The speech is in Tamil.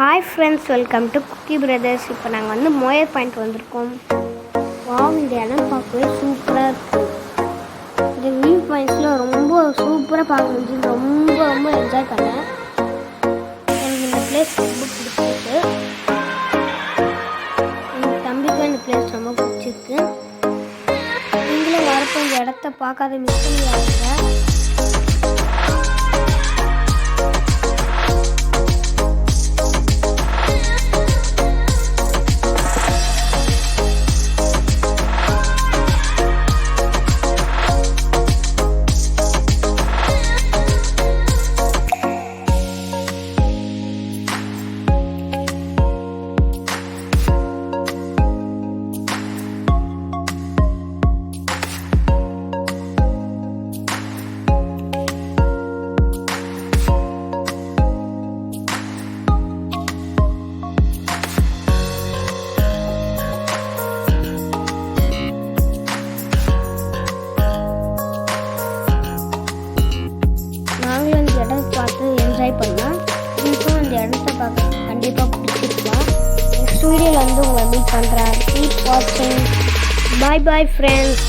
Hi friends, welcome to cookie brothers. இப்போ நாங்கள் வந்து மோயர் பாயிண்ட் வந்திருக்கோம். வாவ், இந்த இடம் பார்க்கவே சூப்பராக இருக்குது. இந்த வியூ பாயிண்ட்ஸில் ரொம்ப சூப்பராக பார்க்க முடிஞ்சு ரொம்ப என்ஜாய் பண்ணேன். எனக்கு இந்த பிளேஸ் ரொம்ப பிடிச்சிருக்கு. எங்கள் தம்பிக்கும் இந்த பிளேஸ் ரொம்ப பிடிச்சிருக்கு. நீங்களும் வரப்போ இந்த இடத்த பார்க்காத மிஸ் பண்ணிடாதீங்க. பார்த்து என்ஜாய் பண்ணலாம். உங்களுக்கும் இந்த இடத்த பார்க்க கண்டிப்பாக பிடிச்சிருக்கலாம். நெக்ஸ்ட் வீடியோவில் வந்து உங்களை மீட் பண்ணுறேன். கீப் வாட்சிங். Bye friends.